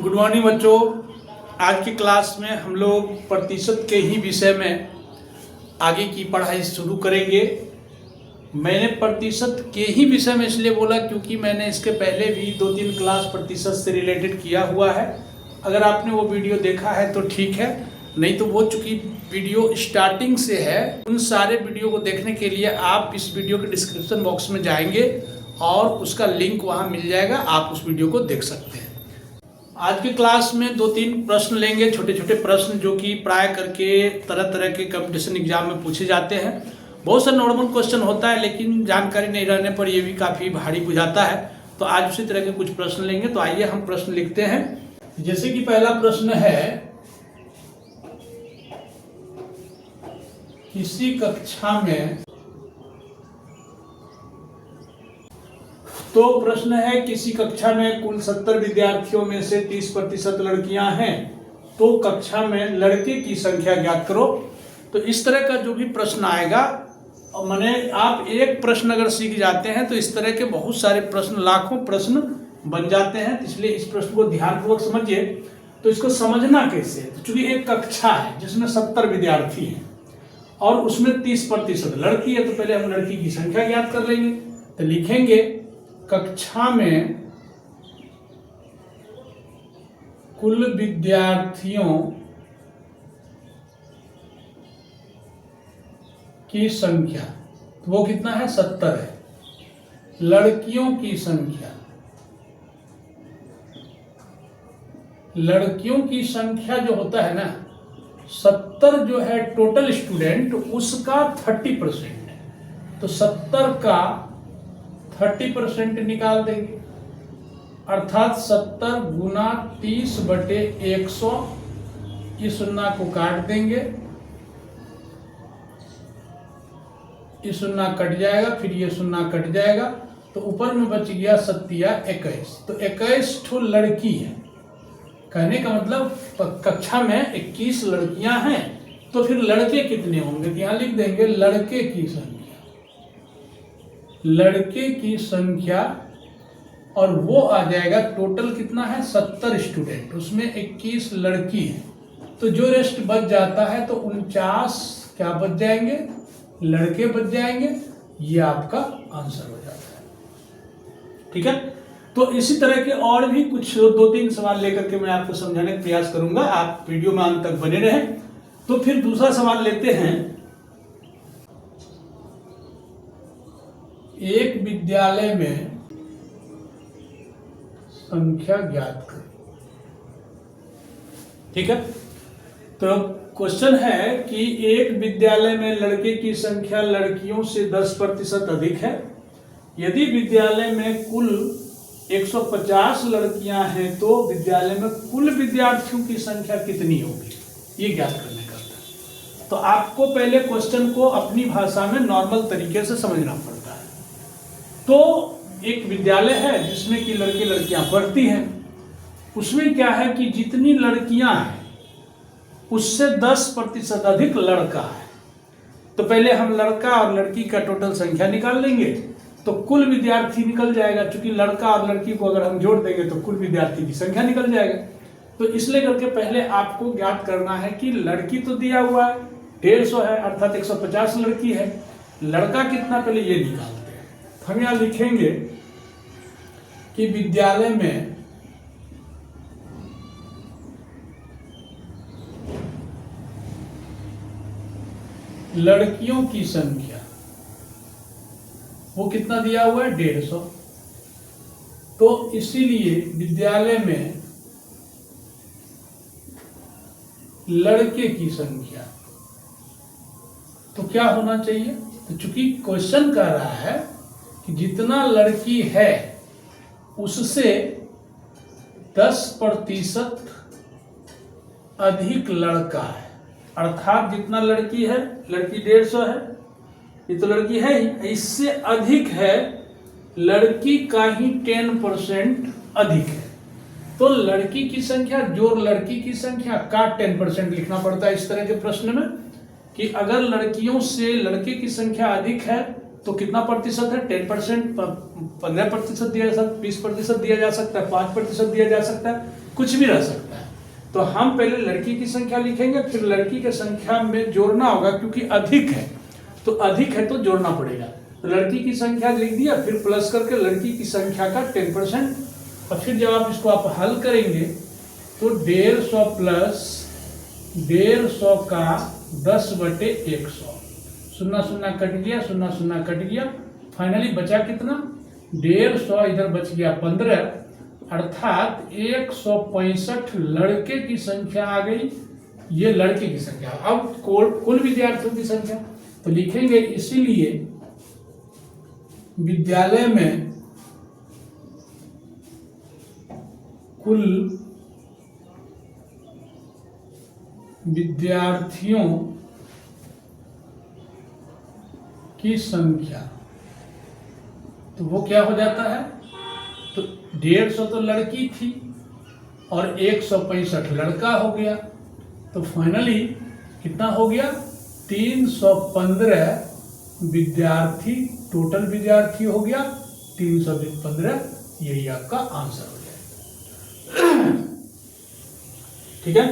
Good morning बच्चों। आज की क्लास में हम लोग प्रतिशत के ही विषय में आगे की पढ़ाई शुरू करेंगे। मैंने प्रतिशत के ही विषय में इसलिए बोला क्योंकि मैंने इसके पहले भी 2-3 क्लास प्रतिशत से रिलेटेड किया हुआ है। अगर आपने वो वीडियो देखा है तो ठीक है, नहीं तो वो चूँकि वीडियो स्टार्टिंग से है, उन सारे वीडियो को देखने के लिए आप इस वीडियो के डिस्क्रिप्शन बॉक्स में जाएंगे और उसका लिंक वहाँ मिल जाएगा, आप उस वीडियो को देख सकते हैं। आज की क्लास में 2-3 प्रश्न लेंगे, छोटे छोटे प्रश्न जो कि प्राय करके तरह तरह के कंपटीशन एग्जाम में पूछे जाते हैं। बहुत सा नॉर्मल क्वेश्चन होता है, लेकिन जानकारी नहीं रहने पर यह भी काफ़ी भारी बुझाता है। तो आज उसी तरह के कुछ प्रश्न लेंगे। तो आइए हम प्रश्न लिखते हैं। जैसे कि पहला प्रश्न है, किसी कक्षा में, तो प्रश्न है किसी कक्षा में कुल 70 विद्यार्थियों में से 30% लड़कियां हैं, तो कक्षा में लड़के की संख्या ज्ञात करो। तो इस तरह का जो भी प्रश्न आएगा, और मैंने आप एक प्रश्न अगर सीख जाते हैं तो इस तरह के बहुत सारे प्रश्न, लाखों प्रश्न बन जाते हैं। इसलिए इस प्रश्न को ध्यानपूर्वक समझिए। तो इसको समझना कैसे, तो चूंकि एक कक्षा है जिसमें 70 विद्यार्थी हैं और उसमें 30% लड़की है, तो पहले हम लड़की की संख्या ज्ञात कर लेंगे। तो लिखेंगे कक्षा में कुल विद्यार्थियों की संख्या, तो वो कितना है, 70 है। लड़कियों की संख्या, लड़कियों की संख्या जो होता है ना, 70 जो है टोटल स्टूडेंट, उसका 30% है। तो 70 का 30% निकाल देंगे, अर्थात 70 गुना 30/100। इस शून्य को काट देंगे, इस शून्य कट जाएगा, फिर ये शून्य कट जाएगा, तो ऊपर में बच गया 21। तो 21 ठो लड़की है। कहने का मतलब कक्षा में 21 लड़कियां हैं, तो फिर लड़के कितने होंगे, यहां लिख देंगे लड़के की संख्या, लड़के की संख्या, और वो आ जाएगा टोटल कितना है, 70 स्टूडेंट, उसमें 21 लड़की है। तो जो रेस्ट बच जाता है तो 49 क्या बच जाएंगे, लड़के बच जाएंगे। ये आपका आंसर हो जाता है। ठीक है। तो इसी तरह के और भी कुछ 2-3 सवाल लेकर के मैं आपको समझाने का प्रयास करूंगा। आप वीडियो में अंत तक बने रहें। तो फिर दूसरा सवाल लेते हैं। एक विद्यालय में संख्या ज्ञात करें। ठीक है। तो क्वेश्चन है कि एक विद्यालय में लड़के की संख्या लड़कियों से 10% अधिक है। यदि विद्यालय में कुल 150 लड़कियां हैं, तो विद्यालय में कुल विद्यार्थियों की संख्या कितनी होगी, ये ज्ञात करने का था। तो आपको पहले क्वेश्चन को अपनी भाषा में नॉर्मल तरीके से समझना पड़ता है। तो एक विद्यालय है जिसमें कि लड़के लड़कियां पढ़ती हैं। उसमें क्या है कि जितनी लड़कियां हैं उससे 10% अधिक लड़का है। तो पहले हम लड़का और लड़की का टोटल संख्या निकाल लेंगे, तो कुल विद्यार्थी निकल जाएगा। चूंकि लड़का और लड़की को अगर हम जोड़ देंगे तो कुल विद्यार्थी की संख्या निकल जाएगा। तो इसलिए करके पहले आपको ज्ञात करना है कि लड़की तो दिया हुआ है 150 है, अर्थात 150 लड़की है। लड़का कितना, पहले ये निकालते हैं। हम यहाँ लिखेंगे कि विद्यालय में लड़कियों की संख्या, वो कितना दिया हुआ है, 150। तो इसीलिए विद्यालय में लड़के की संख्या तो क्या होना चाहिए। तो चूंकि क्वेश्चन कह रहा है कि जितना लड़की है उससे 10% अधिक लड़का है, अर्थात जितना लड़की है, लड़की 150 है, ये तो लड़की है ही, इससे अधिक है लड़की का ही 10% अधिक है। तो लड़की की संख्या जोड़ लड़की की संख्या का 10% लिखना पड़ता है इस तरह के प्रश्न में, कि अगर लड़कियों से लड़के की संख्या अधिक है तो कितना प्रतिशत है? 10%, 15% दिया जा सकता है, 20% दिया जा सकता है, 5% दिया जा सकता है, कुछ भी रह सकता है। तो हम पहले लड़की की संख्या लिखेंगे, फिर लड़की की संख्या में जोड़ना होगा, क्योंकि अधिक है तो अधिक है तो जोड़ना पड़ेगा। तो लड़की की संख्या लिख दिया, फिर प्लस करके लड़की की संख्या का 10%, और फिर जब आप इसको आप हल करेंगे तो 150 प्लस 150 का 10/100, 0 कट गया, 0 कट गया, फाइनली बचा कितना? 150, इधर बच गया 15, अर्थात 165 लड़के की संख्या आ गई। ये लड़के की संख्या। अब कुल विद्यार्थियों की संख्या तो लिखेंगे, इसीलिए विद्यालय में कुल विद्यार्थियों की संख्या, तो वो क्या हो जाता है? तो 150 तो लड़की थी और 165 लड़का हो गया, तो फाइनली कितना हो गया? 315 विद्यार्थी, टोटल विद्यार्थी हो गया 315। यही आपका आंसर हो जाएगा। ठीक है,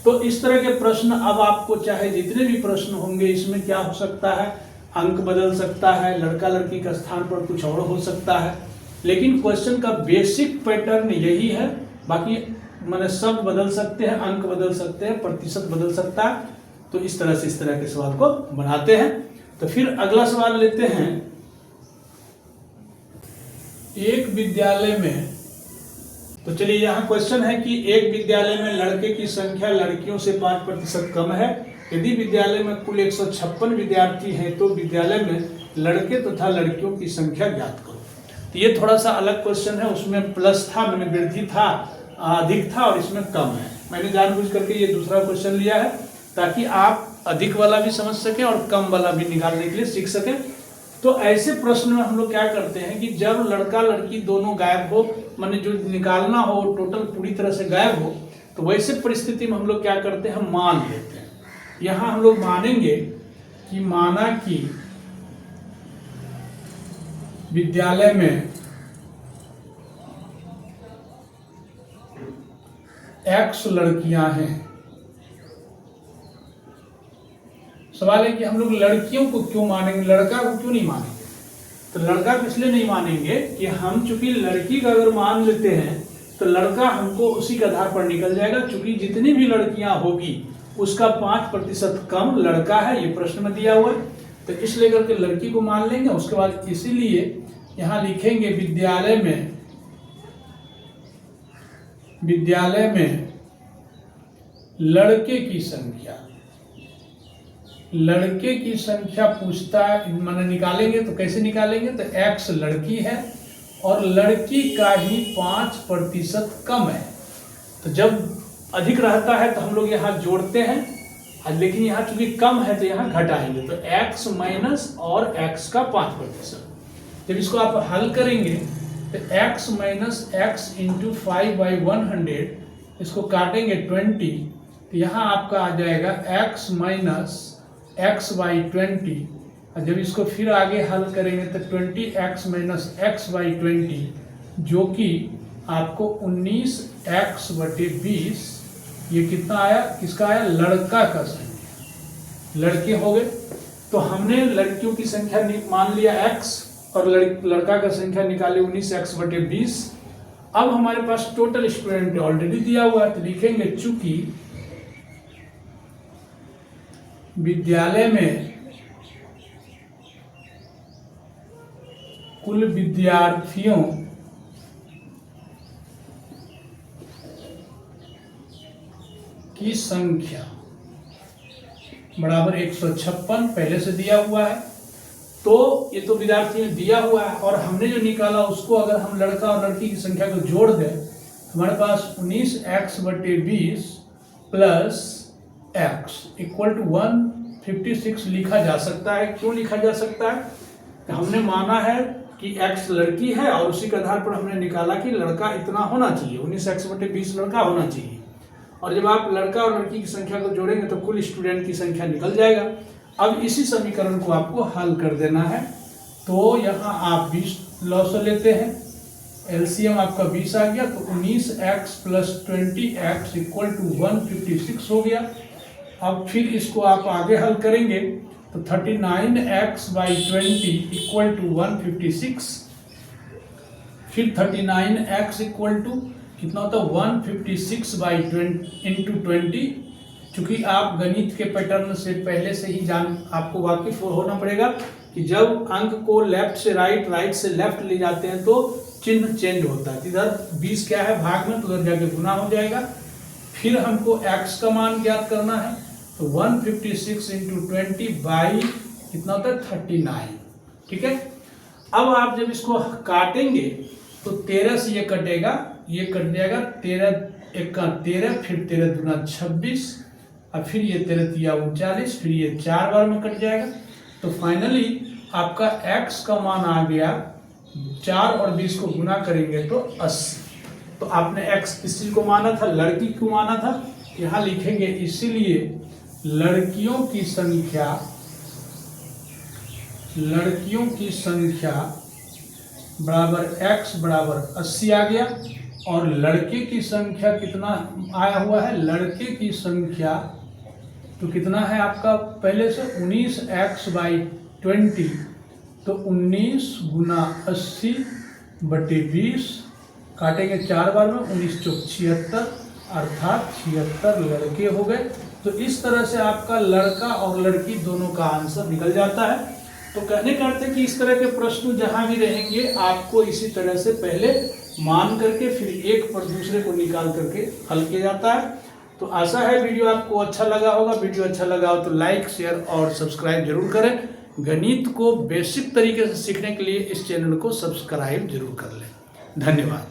तो इस तरह के प्रश्न अब आपको चाहे जितने भी प्रश्न होंगे, इसमें क्या हो सकता है? अंक बदल सकता है, लड़का लड़की का स्थान पर कुछ और हो सकता है, लेकिन क्वेश्चन का बेसिक पैटर्न यही है। बाकी मैंने शब्द बदल सकते हैं, अंक बदल सकते हैं, प्रतिशत बदल सकता है। तो इस तरह से इस तरह के सवाल को बनाते हैं। तो फिर अगला सवाल लेते हैं। एक विद्यालय में, तो चलिए यहाँ क्वेश्चन है कि एक विद्यालय में लड़के की संख्या लड़कियों से 5% कम है। यदि विद्यालय में कुल 156 विद्यार्थी हैं तो विद्यालय में लड़के तथा लड़कियों की संख्या ज्ञात करो। तो ये थोड़ा सा अलग क्वेश्चन है, उसमें प्लस था, मैंने वृद्धि था, अधिक था, और इसमें कम है। मैंने जानबूझ करके ये दूसरा क्वेश्चन लिया है ताकि आप अधिक वाला भी समझ सकें और कम वाला भी निकालने के लिए सीख सकें। तो ऐसे प्रश्न में हम लोग क्या करते हैं कि जब लड़का लड़की दोनों गायब हो, माने जो निकालना हो टोटल पूरी तरह से गायब हो, तो वैसे परिस्थिति में हम लोग क्या करते हैं? मान लेते हैं। यहाँ हम लोग मानेंगे कि माना कि विद्यालय में X लड़कियां हैं। सवाल है कि हम लोग लड़कियों को क्यों मानेंगे, लड़का को क्यों नहीं मानेंगे? तो लड़का को इसलिए नहीं मानेंगे कि हम चूंकि लड़की का अगर मान लेते हैं तो लड़का हमको उसी के आधार पर निकल जाएगा, चूंकि जितनी भी लड़कियां होगी उसका 5% कम लड़का है, ये प्रश्न में दिया हुआ है। तो इसलिए करके लड़की को मान लेंगे। उसके बाद इसीलिए यहां लिखेंगे विद्यालय में लड़के की संख्या, लड़के की संख्या पूछता है, माने निकालेंगे तो कैसे निकालेंगे? तो X लड़की है और लड़की का ही 5% कम है। तो जब अधिक रहता है तो हम लोग यहाँ जोड़ते हैं, लेकिन यहाँ चूंकि कम है तो यहाँ घटाएंगे। तो X माइनस और X का 5%। जब इसको आप हल करेंगे तो X माइनस X इंटू 5/100, इसको काटेंगे 20, तो यहाँ आपका आ जाएगा X माइनस X/20। और जब इसको फिर आगे हल करेंगे तो 20X माइनस X/20, जो कि आपको 19X/20, ये कितना आया? किसका आया? लड़का का संख्या। लड़के हो गए तो हमने लड़कियों की संख्या मान लिया X और लड़का का संख्या निकाले 19X/20। अब हमारे पास टोटल स्टूडेंट ऑलरेडी दिया हुआ है, तो लिखेंगे चूंकि विद्यालय में कुल विद्यार्थियों की संख्या बराबर 156 पहले से दिया हुआ है। तो ये तो विद्यार्थी में दिया हुआ है, और हमने जो निकाला उसको अगर हम लड़का और लड़की की संख्या को जोड़ दें, हमारे पास 19X/20 plus X equal to 156 लिखा जा सकता है। क्यों लिखा जा सकता है? तो हमने माना है कि X लड़की है और उसी के आधार पर हमने निकाला कि लड़का इतना होना चाहिए, 19X/20 लड़का होना चाहिए। और जब आप लड़का और लड़की की संख्या को जोड़ेंगे तो कुल स्टूडेंट की संख्या निकल जाएगा। अब इसी समीकरण को आपको हल कर देना है। तो यहाँ आप 20 लॉस लेते हैं, एलसीएम आपका 20 आ गया, तो 19x + 20x = 156 हो गया। अब फिर इसको आप आगे हल करेंगे तो 39x/20 = 156, फिर 39x कितना होता है 156/20 चूंकि आप गणित के पैटर्न से पहले से ही आपको वाकिफ होना पड़ेगा कि जब अंक को लेफ्ट से राइट, राइट से लेफ्ट ले जाते हैं तो चिन्ह चेंज होता है। इधर 20 क्या है भाग में, तो उधर जाके गुना हो जाएगा। फिर हमको x का मान ज्ञात करना है, तो 156 × 20 कितना होता है 39। ठीक है, अब आप जब इसको काटेंगे तो 13 से ये कटेगा, ये कट जाएगा, 13 × 1 = 13, फिर 13 × 2 = 26, और फिर ये 13 × 3 = 39, फिर ये 4 बार में कट जाएगा। तो फाइनली आपका x का मान आ गया, 4 और 20 को गुना करेंगे तो 80। तो आपने x किस चीज को माना था, लड़की को माना था, यहाँ लिखेंगे इसीलिए लड़कियों की संख्या बराबर x बराबर 80 आ गया। और लड़के की संख्या कितना आया हुआ है, लड़के की संख्या तो कितना है आपका पहले से 19x/20, तो 19 × 80/20 काटेंगे 4 बार में, 19 × 4 = 76, अर्थात 76 लड़के हो गए। तो इस तरह से आपका लड़का और लड़की दोनों का आंसर निकल जाता है। तो कहने का अर्थ है कि इस तरह के प्रश्न जहां भी रहेंगे आपको इसी तरह से पहले मान करके फिर एक पर दूसरे को निकाल करके हल किया जाता है। तो आशा है वीडियो आपको अच्छा लगा होगा। वीडियो अच्छा लगा हो तो लाइक, शेयर और सब्सक्राइब जरूर करें। गणित को बेसिक तरीके से सीखने के लिए इस चैनल को सब्सक्राइब जरूर कर लें। धन्यवाद।